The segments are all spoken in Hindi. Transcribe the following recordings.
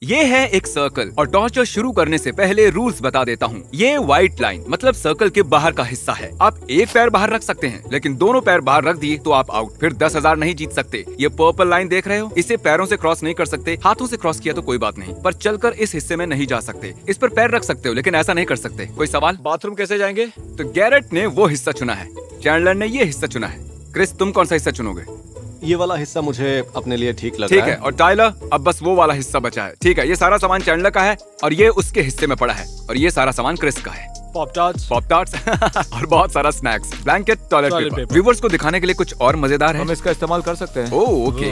ये है एक सर्कल और टॉर्चर शुरू करने से पहले रूल्स बता देता हूँ। ये व्हाइट लाइन मतलब सर्कल के बाहर का हिस्सा है। आप एक पैर बाहर रख सकते हैं, लेकिन दोनों पैर बाहर रख दिए तो आप आउट। फिर 10,000 नहीं जीत सकते। ये पर्पल लाइन देख रहे हो, इसे पैरों से क्रॉस नहीं कर सकते। हाथों से क्रॉस किया तो कोई बात नहीं, पर चलकर इस हिस्से में नहीं जा सकते। इस पर पैर रख सकते हो, लेकिन ऐसा नहीं कर सकते। कोई सवाल? बाथरूम कैसे जाएंगे? तो गैरेट ने वो हिस्सा चुना है, चैंडलर ने ये हिस्सा चुना है। क्रिस, तुम कौन सा हिस्सा चुनोगे? ये वाला हिस्सा मुझे अपने लिए ठीक लग ठीक रहा है। और टाइलर, अब बस वो वाला हिस्सा बचा है। ठीक है, ये सारा सामान चैंडलर का है और ये उसके हिस्से में पड़ा है, और ये सारा सामान क्रिस का है। पॉप टार्ट्स और बहुत सारा snacks, blanket, toilet paper. Viewers को दिखाने के लिए कुछ और मजेदार है। हम इसका इस्तेमाल कर सकते हैं। ओह ओके,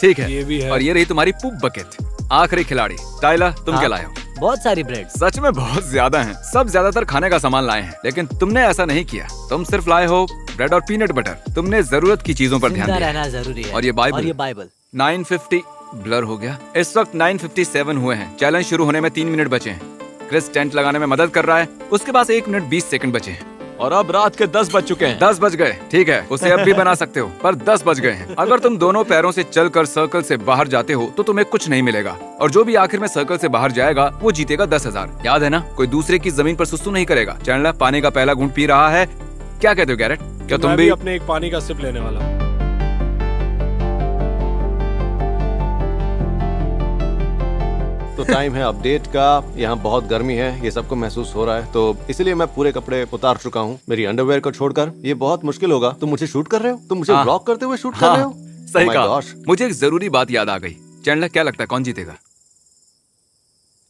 ठीक है। ये भी है। और ये रही तुम्हारी पूप बकेट। आखिरी खिलाड़ी टाइलर, तुम क्या लाए हो? बहुत सारी ब्रेड। सच में बहुत ज्यादा हैं। सब ज्यादातर खाने का सामान लाए हैं, लेकिन तुमने ऐसा नहीं किया। तुम सिर्फ लाए हो ब्रेड और पीनट बटर। तुमने जरूरत की चीजों पर ध्यान जिंदा दिया। रहना जरूरी है। और ये बाइबल। 950 ब्लर हो गया। इस वक्त 957 हुए हैं। चैलेंज शुरू होने में 3 मिनट बचे हैं। क्रिस टेंट लगाने में मदद कर रहा है। उसके पास 1 मिनट 20 सेकंड बचे हैं। और अब रात के 10 बज चुके हैं। 10 बज गए। ठीक है, उसे अब भी बना सकते हो, पर 10 बज गए हैं। अगर तुम दोनों पैरों से चलकर सर्कल से बाहर जाते हो तो तुम्हें कुछ नहीं मिलेगा, और जो भी आखिर में सर्कल से बाहर जाएगा वो जीतेगा 10,000। याद है ना, कोई दूसरे की जमीन पर सुसु नहीं करेगा। चैंडलर पानी का पहला घूंट पी रहा है। क्या कहते हो गैरेट? क्या तुम मैं भी? अपने एक पानी का सिप लेने वाला हूँ। तो टाइम है अपडेट का। यहाँ बहुत गर्मी है, ये सबको महसूस हो रहा है, तो इसलिए मैं पूरे कपड़े उतार चुका हूँ, मेरी अंडरवेयर को छोड़कर। ये बहुत मुश्किल होगा। तुम मुझे शूट कर रहे हो? तुम मुझे हाँ। ब्लॉक करते हुए शूट कर रहे हो? सही Oh my कहा। gosh। मुझे एक जरूरी बात याद आ गई। चैंडलर, क्या लगता है कौन जीतेगा?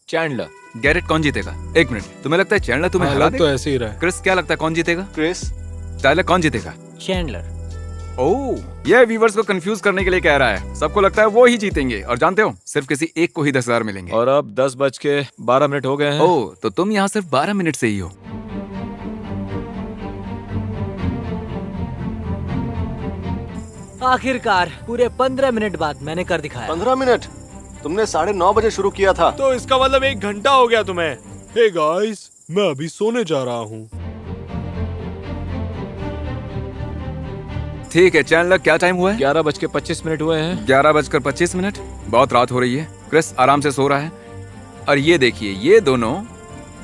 चैंडलर। गैरेट, कौन जीतेगा? 1 मिनट, तुम्हें लगता है चैंडलर तुम्हें हरा हालत तो देगा? ऐसे ही रहा है। क्रिस, क्या लगता है कौन जीतेगा? क्रिस, टाइलर, कौन जीतेगा? चैंडलर। ओह, ये व्यूवर्स को कंफ्यूज करने के लिए कह रहा है। सबको लगता है वो ही जीतेंगे, और जानते हो सिर्फ किसी एक को ही 10,000 मिलेंगे। और अब 10:12 हो गए हैं। ओह, तो तुम यहाँ सिर्फ 12 मिनट से ही हो। आखिरकार पूरे 15 मिनट बाद मैंने कर दिखाया। 15 मिनट? तुमने 9:30 बजे शुरू किया था। तो इसका मतलब 1 घंटा हो गया तुम्हें। हे गाइस, मैं अभी सोने जा रहा हूँ। ठीक है चैंडलर, क्या टाइम हुआ है? 11:25 हुए हैं। 11:25। बहुत रात हो रही है। क्रिस आराम से सो रहा है, और ये देखिए, ये दोनों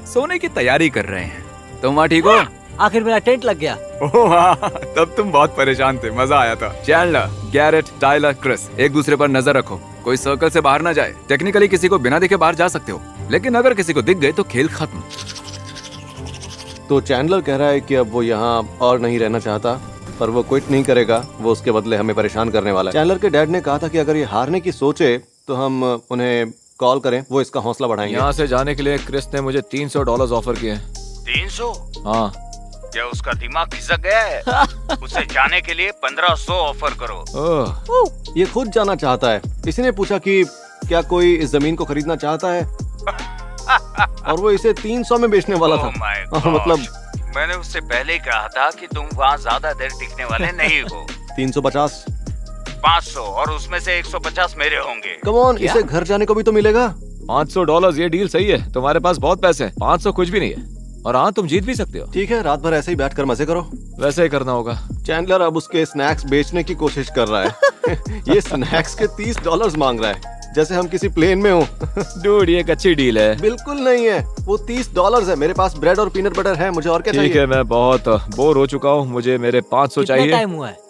सोने की तैयारी कर रहे हैं। तुम वहाँ ठीक हो? आखिर मेरा टेंट लग गया। ओह हाँ, तब तुम बहुत परेशान थे, मजा आया था। चैंडलर, गैरेट, टाइलर, क्रिस, एक दूसरे पर नजर रखो, कोई सर्कल से बाहर ना जाए। टेक्निकली किसी को बिना देखे बाहर जा सकते हो, लेकिन अगर किसी को दिख गए तो खेल खत्म। तो चैंडलर कह रहा है कि अब वो यहाँ और नहीं रहना चाहता, पर वो क्विट नहीं करेगा। वो उसके बदले हमें परेशान करने वाला है। चैंडलर के डैड ने कहा था कि अगर ये हारने की सोचे तो हम उन्हें कॉल करें, वो इसका हौसला बढ़ाएंगे। यहाँ से जाने के लिए क्रिस ने मुझे $300 ऑफर किए हैं। 300? हाँ। क्या उसका दिमाग खिसक गया है? उसे जाने के लिए 1500 ऑफर करो। ओह, ये खुद जाना चाहता है। किसी ने पूछा कि क्या कोई इस जमीन को खरीदना चाहता है, और वो इसे 300 में बेचने वाला था। Oh my और मतलब gosh, मैंने उससे पहले ही कहा था कि तुम वहाँ ज्यादा देर टिकने वाले नहीं हो। 350। 500, और उसमें से 150 मेरे होंगे। कम ऑन, इसे घर जाने को भी तो मिलेगा। $500, ये डील सही है। तुम्हारे पास बहुत पैसे हैं। 500 कुछ भी नहीं है। और हाँ, तुम जीत भी सकते हो। ठीक है, रात भर ऐसे ही बैठकर मजे करो। वैसे ही करना होगा। चैंडलर अब उसके स्नैक्स बेचने की कोशिश कर रहा है। ये स्नैक्स के $30 मांग रहा है, जैसे हम किसी प्लेन में हो। डूड, ये एक अच्छी डील है। बिल्कुल नहीं है, वो $30 है। मेरे पास ब्रेड और पीनट बटर है, मुझे और क्या चाहिए? ठीक है, मैं बहुत बोर हो चुका हूँ। मुझे मेरे 500 कितना चाहिए। टाइम हुआ है?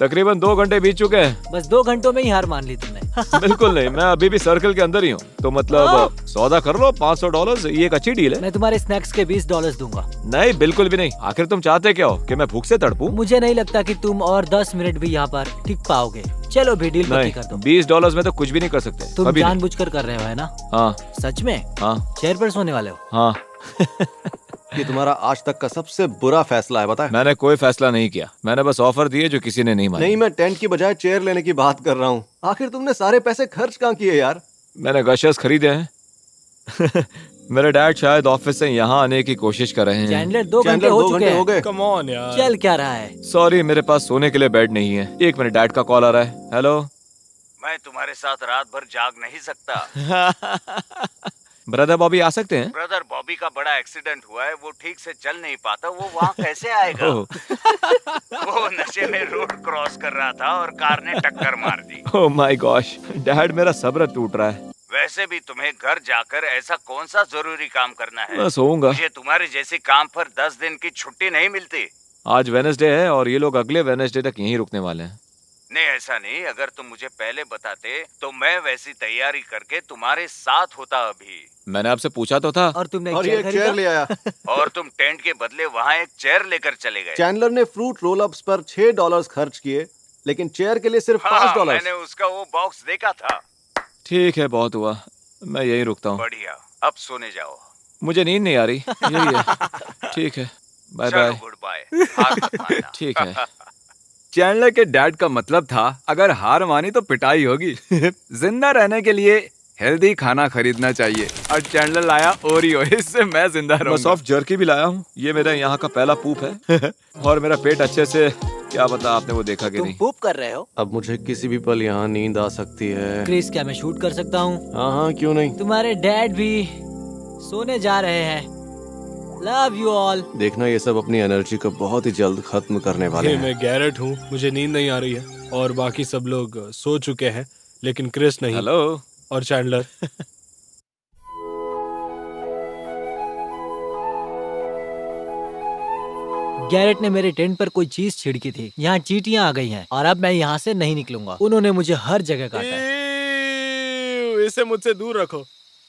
तकरीबन 2 घंटे बीत चुके हैं। बस 2 घंटों में ही हार मान ली तुमने। बिल्कुल नहीं, मैं अभी भी सर्कल के अंदर ही हूँ। तो मतलब सौदा कर लो, $500, ये एक अच्छी डील है। मैं तुम्हारे स्नैक्स के $20 दूंगा। नहीं, बिल्कुल भी नहीं। आखिर तुम चाहते क्या हो, कि मैं भूख से तड़पूं? मुझे नहीं लगता कि तुम और 10 मिनट भी यहाँ पर टिक पाओगे। चलो भी डील पक्की नहीं, कर दो। $20 में तो कुछ भी नहीं कर सकते। तुम अभी नहीं। जानबूझकर कर रहे हो, है ना? हाँ सच में? हाँ चेयर पर सोने वाले हो? हाँ। ये तुम्हारा आज तक का सबसे बुरा फैसला है, बता। मैंने कोई फैसला नहीं किया। मैंने बस ऑफर दिए जो किसी ने नहीं माने। नहीं, मैं टेंट की बजाय चेयर लेने की बात कर रहा हूँ। आखिर तुमने सारे पैसे खर्च कहाँ किए यार? मैंने गशर्स खरीदे हैं। मेरे डैड शायद ऑफिस से यहाँ आने की कोशिश कर रहे हैं। चैंडलर 2 घंटे चैंडलर हो 2 चुके घंटे हो हैं। गए। कम ऑन यार। चल क्या रहा है? सॉरी, मेरे पास सोने के लिए बेड नहीं है। 1 मिनट, डैड का कॉल आ रहा है। हेलो। मैं तुम्हारे साथ रात भर जाग नहीं सकता। ब्रदर बॉबी आ सकते हैं? ब्रदर बॉबी का बड़ा एक्सीडेंट हुआ है, वो ठीक से चल नहीं पाता। वो वहाँ कैसे आएगा? ओह। वो नशे में रोड क्रॉस कर रहा था और कार ने टक्कर मार दी। ओह माय गॉश, डैड मेरा सब्र टूट रहा है। वैसे भी तुम्हें घर जाकर ऐसा कौन सा जरूरी काम करना है? मैं सोऊंगा। मुझे तुम्हारे जैसे काम पर 10 दिन की छुट्टी नहीं मिलती। आज वेडनेसडे है और ये लोग अगले वेडनेसडे तक यहीं रुकने वाले हैं। नहीं, ऐसा नहीं। अगर तुम मुझे पहले बताते तो मैं वैसी तैयारी करके तुम्हारे साथ होता अभी। मैंने आपसे पूछा तो था। और तुमने और ये एक चेयर ले आया। और तुम टेंट के बदले वहाँ एक चेयर लेकर चले गए। चैंडलर ने फ्रूट रोल अप्स पर $6 खर्च किए, लेकिन चेयर के लिए सिर्फ हाँ, $5। मैंने उसका वो बॉक्स देखा था। ठीक है, बहुत हुआ, मैं यहीं रुकता हूँ। बढ़िया, अब सोने जाओ। मुझे नींद नहीं आ रही, यही है। ठीक है, बाय चलो, बाय। Good bye. हार मत मानना। ठीक है। चैंडलर के डैड का मतलब था अगर हार मानी तो पिटाई होगी। जिंदा रहने के लिए हेल्दी खाना खरीदना चाहिए और चैंडलर लाया ओरियो, इससे मैं जिंदा मैं रहूंगा। सॉफ्ट जर्की भी लाया हूँ। ये मेरे यहाँ का पहला पूप है। और मेरा पेट अच्छे से, क्या पता आपने वो देखा कि तुम नहीं। पूप कर रहे हो? अब मुझे किसी भी पल यहाँ नींद आ सकती है। क्रिस, क्या मैं शूट कर सकता हूँ? हाँ हाँ, क्यों नहीं। तुम्हारे डैड भी सोने जा रहे हैं। Love you all. देखना, ये सब अपनी एनर्जी को बहुत ही जल्द खत्म करने वाले ये हैं। मैं गैरेट हूँ, मुझे नींद नहीं आ रही है और बाकी सब लोग सो चुके हैं, लेकिन क्रिस नहीं। हेलो। और चैंडलर। गैरेट ने मेरे टेंट पर कोई चीज छिड़की थी। यहाँ चींटियां आ गई हैं और अब मैं यहाँ से नहीं निकलूंगा। उन्होंने मुझे हर जगह काटा है। इसे मुझसे दूर रखो।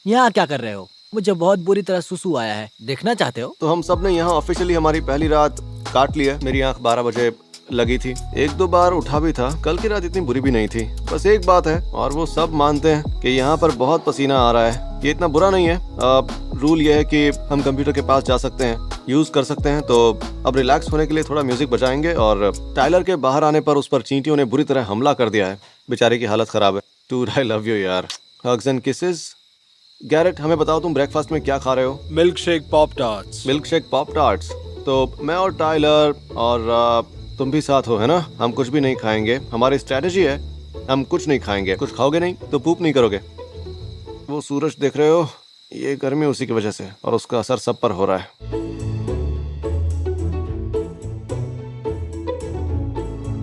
यहाँ क्या कर रहे हो? मुझे बहुत बुरी तरह सुसु आया है। देखना चाहते हो? तो हम सब ने यहाँ ऑफिशियली हमारी पहली रात काट ली है। मेरी आंख 12 बजे लगी थी, 1-2 बार उठा भी था। कल की रात इतनी बुरी भी नहीं थी। बस एक बात है और वो सब मानते हैं कि यहाँ पर बहुत पसीना आ रहा है। ये इतना बुरा नहीं है। रूल ये है कि हम कंप्यूटर के पास जा सकते हैं, यूज कर सकते हैं। तो अब रिलैक्स होने के लिए थोड़ा म्यूजिक बजाएंगे। और टाइलर के बाहर आने पर उस पर चींटियों ने बुरी तरह हमला कर दिया है। बेचारे की हालत खराब है। टू आई लव यू यार। Hugs and kisses. गैरेट, हमें बताओ तुम ब्रेकफास्ट में क्या खा रहे हो? Milk shake pop tarts. Milk shake pop tarts. तो मैं और टाइलर और तुम भी साथ हो, है ना? हम कुछ भी नहीं खाएंगे। हमारी स्ट्रेटेजी है, हम कुछ नहीं खाएंगे। कुछ खाओगे नहीं तो पूप नहीं करोगे। वो सूरज देख रहे हो, ये गर्मी उसी की वजह से और उसका असर सब पर हो रहा है।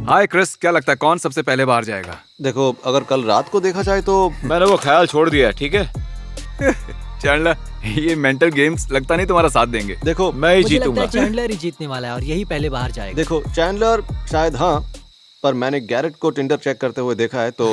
हाय क्रिस, क्या लगता है कौन सबसे पहले बाहर जाएगा? देखो, अगर कल रात को देखा जाए तो मैंने वो ख्याल छोड़ दिया है, ठीक है। चैंडलर, ये मेंटल गेम्स लगता नहीं तुम्हारा साथ देंगे। देखो मैं ही मुझे लगता जीतूंगा। है चैंडलर ही जीतने वाला है और यही पहले बाहर जाएगा। देखो चैंडलर शायद, हाँ, पर मैंने गैरेट को टिंडर चेक करते हुए देखा है। तो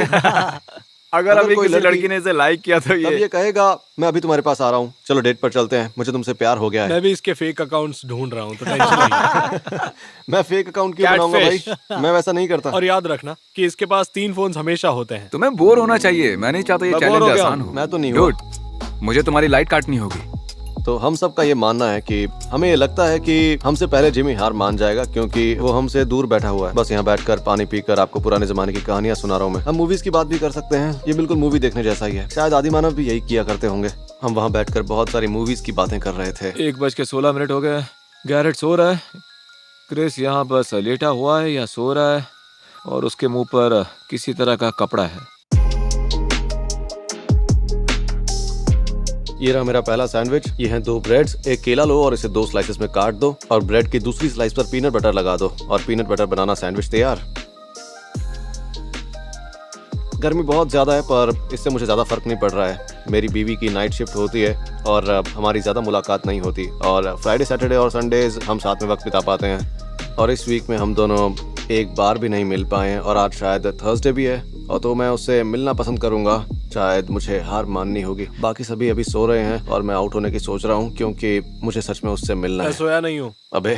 अगर अभी कोई किसी लड़की ने इसे लाइक किया तो तब ये कहेगा मैं अभी तुम्हारे पास आ रहा हूँ, चलो डेट पर चलते हैं, मुझे तुमसे प्यार हो गया है। मैं भी इसके फेक अकाउंट्स ढूंढ रहा हूँ, तो टेंशन नहीं। मैं फेक अकाउंट क्यों बनाऊंगा भाई? Catfish। मैं वैसा नहीं करता। और याद रखना कि इसके पास 3 फोन्स हमेशा होते हैं। तुम्हें बोर होना चाहिए। मैं नहीं चाहता ये मैं बोर चैलेंज हो गया आसान हूँ। हो। मैं तो नहीं हुआ। Dude, मुझे तुम्हारी लाइट काटनी होगी। तो हम सब का ये मानना है कि हमें ये लगता है कि हमसे पहले जिमी हार मान जाएगा, क्योंकि वो हमसे दूर बैठा हुआ है। बस यहाँ बैठकर पानी पीकर आपको पुराने जमाने की कहानियां सुना रहा हूँ मैं। हम मूवीज की बात भी कर सकते हैं, ये बिल्कुल मूवी देखने जैसा ही है। शायद आदि मानव भी यही किया करते होंगे। हम वहाँ बैठकर बहुत सारी मूवीज की बातें कर रहे थे। 1:16 हो गए। गैरेट सो रहा है, क्रिस यहाँ बस लेटा हुआ है या सो रहा है और उसके मुंह पर किसी तरह का कपड़ा है। ये रहा मेरा पहला सैंडविच। ये हैं 2 ब्रेड्स। एक केला लो और इसे 2 स्लाइसेस में काट दो और ब्रेड की दूसरी स्लाइस पर पीनट बटर लगा दो और पीनट बटर बनाना सैंडविच तैयार। गर्मी बहुत ज्यादा है पर इससे मुझे ज्यादा फर्क नहीं पड़ रहा है। मेरी बीवी की नाइट शिफ्ट होती है और हमारी ज्यादा मुलाकात नहीं होती और फ्राइडे सैटरडे और संडेज हम साथ में वक्त बिता पाते हैं। और इस वीक में हम दोनों एक बार भी नहीं मिल पाए और आज शायद थर्सडे भी है और तो मैं उससे मिलना पसंद करूंगा। शायद मुझे हार माननी होगी। बाकी सभी अभी सो रहे हैं और मैं आउट होने की सोच रहा हूँ क्योंकि मुझे सच में उससे मिलना मैं है। सोया नहीं हूँ। अबे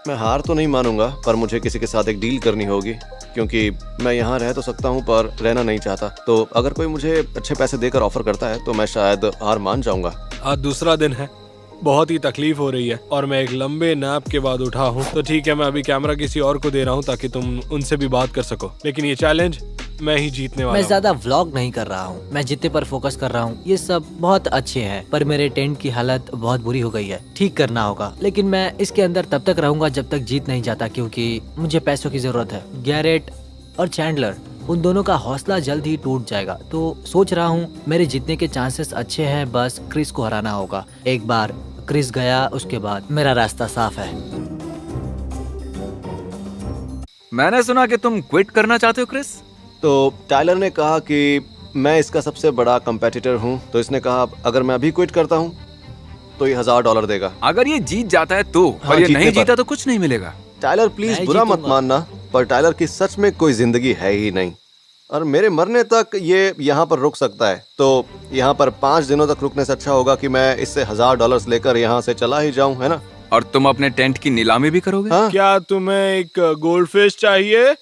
मैं हार तो नहीं मानूंगा पर मुझे किसी के साथ एक डील करनी होगी, क्योंकि मैं यहाँ रह तो सकता हूँ पर रहना नहीं चाहता। तो अगर कोई मुझे अच्छे पैसे देकर ऑफर करता है तो मैं शायद हार मान जाऊंगा। आज दूसरा दिन है, बहुत ही तकलीफ हो रही है और मैं एक लंबे नैप के बाद उठा हूँ। तो ठीक है, मैं अभी कैमरा किसी और को दे रहा हूँ ताकि तुम उनसे भी बात कर सको, लेकिन ये चैलेंज मैं ही जीतने वाला मैं हूँ। ज्यादा व्लॉग नहीं कर रहा हूँ, मैं जीतने पर फोकस कर रहा हूँ। ये सब बहुत अच्छे हैं पर मेरे टेंट की हालत बहुत बुरी हो गई है, ठीक करना होगा। लेकिन मैं इसके अंदर तब तक रहूंगा जब तक जीत नहीं जाता, क्योंकि मुझे पैसों की जरूरत है। गैरेट और चैंडलर, उन दोनों का हौसला जल्द ही टूट जाएगा। तो सोच रहा हूँ मेरे जीतने के चांसेस अच्छे हैं, बस क्रिस को हराना होगा। एक बार क्रिस गया उसके बाद मेरा रास्ता साफ है। मैंने सुना कि तुम क्विट करना चाहते हो क्रिस। तो टाइलर ने कहा कि मैं इसका सबसे बड़ा कंपेटिटर हूँ, तो इसने कहा अगर मैं अभी क्विट करता हूँ तो ये $1000 देगा। अगर ये जीत जाता है तो, हाँ, और ये जीतने नहीं पर। जीता तो कुछ नहीं मिलेगा। टाइलर प्लीज मैं बुरा मत जीतूंगा। मानना, पर टाइलर की सच में कोई जिंदगी है ही नहीं और मेरे मरने तक ये यहाँ पर रुक सकता है। तो यहाँ पर 5 दिनों तक रुकने से अच्छा होगा कि मैं इससे $1000 लेकर यहाँ से चला ही जाऊँ, है ना? और तुम अपने टेंट की नीलामी भी करोगे? हाँ क्या तुम्हें एक गोल्ड फिश चाहिए?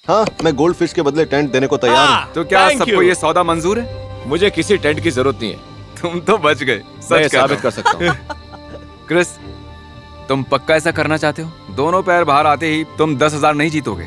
हाँ, मैं गोल्ड फिश के बदले टेंट देने को तैयार हूँ। तो क्या Thank सबको you. ये सौदा मंजूर है? मुझे किसी टेंट की जरूरत नहीं है, तुम तो बच गए, मैं सच कह साबित रहा कर सकता हूँ। हूँ। क्रिस, तुम पक्का ऐसा करना चाहते हो? दोनों पैर बाहर आते ही तुम 10,000 नहीं जीतोगे।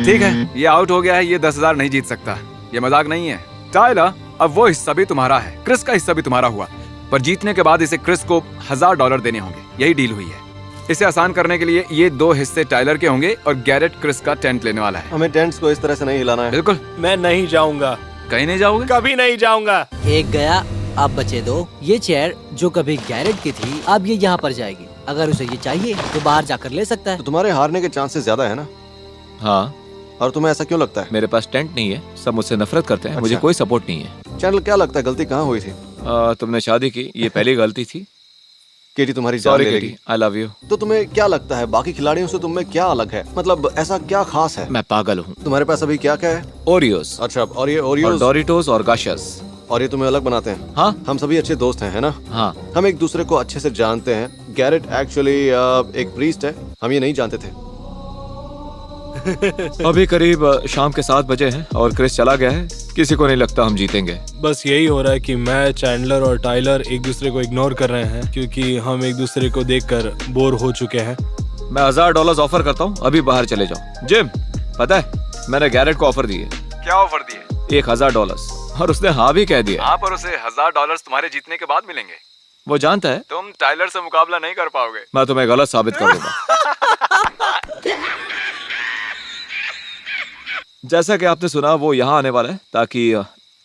ठीक है, ये आउट हो गया है, ये 10,000 नहीं जीत सकता। ये मजाक नहीं है। टाइलर, अब वो हिस्सा भी तुम्हारा है, क्रिस का हिस्सा भी तुम्हारा हुआ, पर जीतने के बाद इसे क्रिस को $1000 देने होंगे। यही डील हुई है। इसे आसान करने के लिए ये 2 हिस्से टाइलर के होंगे और गैरेट क्रिस का टेंट लेने वाला है। हमें टेंट्स को इस तरह से नहीं हिलाना है। बिल्कुल। मैं नहीं जाऊंगा, कहीं नहीं जाओगे? कभी नहीं जाऊंगा। एक गया, अब बचे 2। ये चेयर जो कभी गैरेट की थी, अब ये यहाँ पर जाएगी। अगर उसे ये चाहिए तो बाहर जाकर ले सकता है। तो तुम्हारे हारने के चांसेस ज्यादा है ना? हाँ, और तुम्हें ऐसा क्यों लगता है? मेरे पास टेंट नहीं है, सब मुझसे नफरत करते हैं, मुझे अच्छा। कोई सपोर्ट नहीं है। चैनल, क्या लगता है गलती कहाँ हुई थी? तुमने शादी की, ये पहली गलती थी। केटी तुम्हारी जान सॉरी ले केटी, लेगी। I love you. तो तुम्हें क्या लगता है बाकी खिलाड़ियों से तुम में क्या अलग है? मतलब ऐसा क्या खास है? मैं पागल हूँ। तुम्हारे पास अभी क्या क्या है? ओरियोस अच्छा, और ये और ओरियोस डोरिटोस और गाशस। और ये तुम्हें अलग बनाते हैं? हाँ हम सभी अच्छे दोस्त हैं, है ना? हाँ, हम एक दूसरे को अच्छे से जानते हैं। गैरेट एक्चुअली एक प्रीस्ट है, हम ये नहीं जानते थे। अभी करीब शाम के 7 बजे हैं और क्रिस चला गया है। किसी को नहीं लगता हम जीतेंगे। बस यही हो रहा है कि मैं, चैंडलर और टाइलर एक दूसरे को इग्नोर कर रहे हैं क्योंकि हम एक दूसरे को देखकर बोर हो चुके हैं। मैं $1000 ऑफर करता हूँ, अभी बाहर चले जाओ। जिम, पता है मैंने गैरेट को ऑफर दिए क्या ऑफर दिए? $1000 और उसने हाँ भी कह दिया। हाँ, पर उसे $1000 तुम्हारे जीतने के बाद मिलेंगे। वो जानता है तुम टाइलर से मुकाबला नहीं कर पाओगे। मैं तुम्हें गलत साबित कर दूंगा। जैसा कि आपने सुना, वो यहाँ आने वाला है ताकि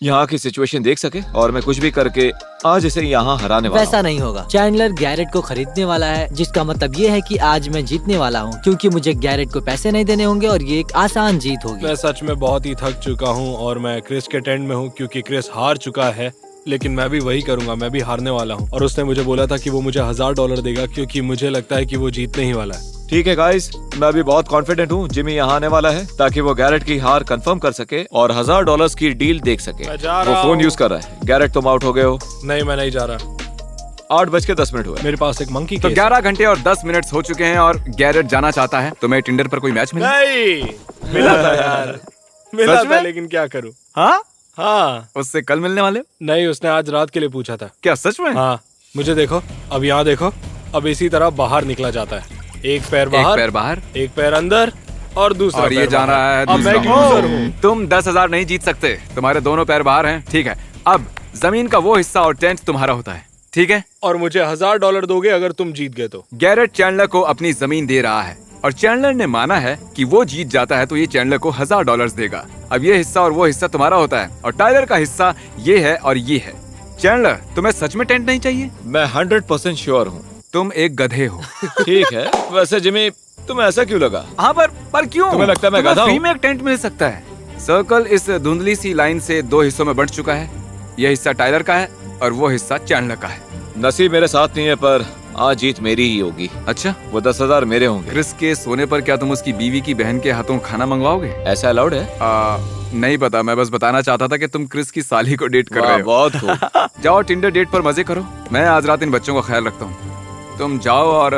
यहाँ की सिचुएशन देख सके और मैं कुछ भी करके आज इसे यहाँ हराने वाला वैसा नहीं होगा। चैंडलर गैरेट को खरीदने वाला है, जिसका मतलब ये है कि आज मैं जीतने वाला हूँ, क्योंकि मुझे गैरेट को पैसे नहीं देने होंगे और ये एक आसान जीत होगी। मैं सच में बहुत ही थक चुका हूँ और मैं क्रिस के टेंट में हूँ क्योंकि क्रिस हार चुका है। लेकिन मैं भी वही करूंगा, मैं भी हारने वाला हूँ। और उसने मुझे बोला था कि वो मुझे $1000 देगा क्योंकि मुझे लगता है कि वो जीतने ही वाला है। ठीक है गाइस, मैं भी बहुत कॉन्फिडेंट हूँ जिमी यहाँ आने वाला है ताकि वो गैरेट की हार कंफर्म कर सके और $1000 की डील देख सके। मैं जा वो रहा फोन हूँ। यूज कर रहा है। गैरेट, तुम आउट हो गए हो। नहीं, मैं नहीं जा रहा। 8:10 हुए। मेरे पास एक मंकी तो केस 11 घंटे और 10 मिनट हो चुके हैं और गैरेट जाना चाहता है। तुम्हें टिंडर पर कोई मैच मिला? नहीं मिला था यार, मिला सच था, में? लेकिन क्या करूँ। हाँ, हाँ, उससे कल मिलने वाले हो? नहीं, उसने आज रात के लिए पूछा था। क्या सच में? हाँ, मुझे देखो, अब यहाँ देखो, अब इसी तरह बाहर निकला जाता है। एक पैर एक बाहर, पैर बाहर एक पैर अंदर और दूसरा और ये पैर जा बाहर। रहा है अब मैं दूसरा। एक लूजर हूँ। तुम 10,000 नहीं जीत सकते, तुम्हारे दोनों पैर बाहर हैं। ठीक है, अब जमीन का वो हिस्सा और टेंट तुम्हारा होता है। ठीक है, और मुझे $1000 दोगे अगर तुम जीत गए तो। गैरेट चैंडलर को अपनी जमीन दे रहा है और चैंडलर ने माना है कि वो जीत जाता है तो ये चैंडलर को $1000 देगा। अब ये हिस्सा और वो हिस्सा तुम्हारा होता है और टाइलर का हिस्सा ये है और ये है। चैंडलर, तुम्हें सच में टेंट नहीं चाहिए? मैं 100% श्योर हूँ। तुम एक गधे हो। ठीक है, वैसे जिमी तुम्हें ऐसा क्यों लगा? हाँ, पर क्यों? तुम्हें लगता है मैं गधा फ्री हूँ? में एक टेंट मिल सकता है। सर्कल इस धुंधली सी लाइन से 2 हिस्सों में बंट चुका है। यह हिस्सा टाइलर का है और वो हिस्सा चैंडलर का है। नसीब मेरे साथ नहीं है, पर आज जीत मेरी ही होगी। अच्छा, वो 10,000 मेरे होंगे। क्रिस के सोने पर क्या तुम उसकी बीवी की बहन के हाथों खाना मंगवाओगे? ऐसा अलाउड है? नहीं पता, मैं बस बताना चाहता था कि तुम क्रिस की साली को डेट कर वाह, रहे हो। बहुत खूब। जाओ टिंडर डेट पर मजे करो। मैं आज रात इन बच्चों का ख्याल रखता हूँ। तुम जाओ और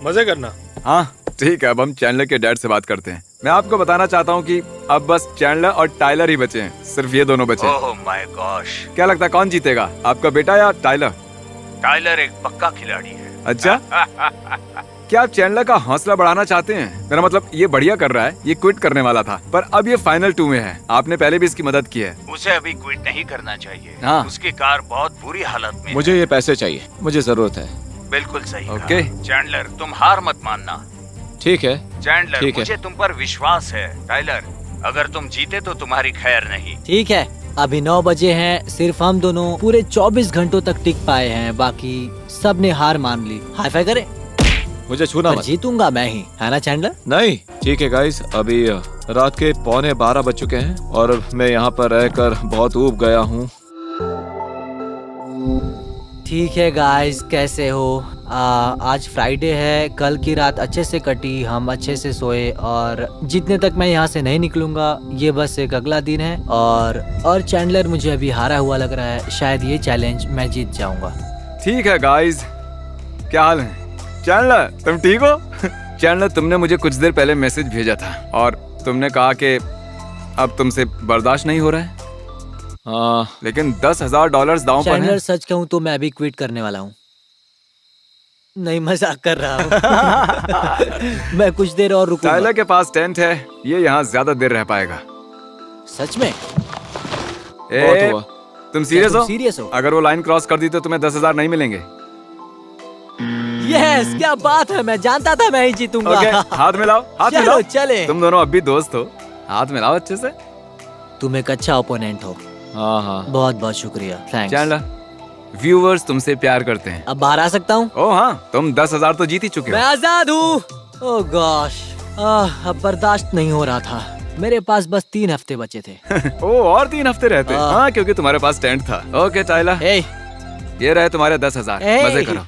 मजे करना। हाँ ठीक है, अब हम चैंडलर के डैड से बात करते हैं। मैं आपको बताना चाहता हूँ कि अब बस चैंडलर और टाइलर ही बचे हैं। सिर्फ ये दोनों बचे हैं। ओह माय गॉश, क्या लगता है कौन जीतेगा, आपका बेटा या टाइलर? टाइलर एक पक्का खिलाड़ी है। अच्छा, क्या आप चैंडलर का हौसला बढ़ाना चाहते हैं? मेरा मतलब ये बढ़िया कर रहा है, ये क्विट करने वाला था पर अब ये फाइनल 2 में है। आपने पहले भी इसकी मदद की है। उसे अभी क्विट नहीं करना चाहिए। हाँ। उसकी कार बहुत बुरी हालत में मुझे ये पैसे चाहिए, मुझे जरूरत है। है। बिल्कुल सही कहा। ओके। चैंडलर, तुम हार मत मानना। ठीक है, चैंडलर, ठीक है। मुझे तुम पर विश्वास है। टाइलर, अगर तुम जीते तो तुम्हारी खैर नहीं। ठीक है, अभी 9 बजे हैं। सिर्फ हम दोनों पूरे 24 घंटों तक टिक पाए हैं, बाकी सब ने हार मान ली। हाई फाई करें। मुझे छूना पर मत। जीतूंगा मैं ही, है ना चैंडलर? नहीं, ठीक है गाइस, अभी रात के 11:15 बज चुके हैं और मैं यहाँ पर रहकर बहुत ऊब गया हूँ। ठीक है गाइस, कैसे हो? आज फ्राइडे है, कल की रात अच्छे से कटी, हम अच्छे से सोए और जितने तक मैं यहाँ से नहीं निकलूंगा ये बस एक अगला दिन है। और चैंडलर मुझे अभी हारा हुआ लग रहा है, शायद ये चैलेंज मैं जीत जाऊंगा। ठीक है गाइस, क्या हाल है? चैंडलर, तुम ठीक हो? चैंडलर, तुमने मुझे कुछ देर पहले मैसेज भेजा था और तुमने कहा कि अब तुमसे बर्दाश्त नहीं हो रहा है, हाँ, लेकिन $10,000 दांव पर चैंडलर है। सच कहूँ तो मैं अभी क्विट करने वाला हूँ। नहीं, मजाक कर रहा हूँ। मैं कुछ देर और रुकूंगा। टाइलर के पास टेंट है, ये यहाँ ज्यादा देर रह पाएगा। सच में? बहुत हुआ। तुम सीरियस हो? सीरियस हो? अगर वो लाइन क्रॉस कर दी तो तुम्हें 10,000 नहीं मिलेंगे। यस, क्या बात है, मैं जानता था मैं ही जीतूंगा। ओके, हाथ मिलाओ, हाथ चलो मिलाओ। चले। तुम दोनों अब भी दोस्त हो, हाथ मिलाओ अच्छे से। तुम एक अच्छा ओपोनेंट हो, हाँ हाँ, बहुत बहुत शुक्रिया, थैंक्स। चैंडलर, व्यूअर्स तुमसे प्यार करते हैं। अब बाहर आ सकता हूँ? ओ हाँ, तुम 10,000 तो जीत ही चुके मैं हो। आजाद हूँ। ओह गॉश, अब बर्दाश्त नहीं हो रहा था। मेरे पास बस 3 हफ्ते बचे थे। ओ, और 3 हफ्ते रहते। हाँ, क्योंकि तुम्हारे पास टेंट था। ओके टाइलर, ए, ये रहे तुम्हारे 10,000। ए, मजे करो।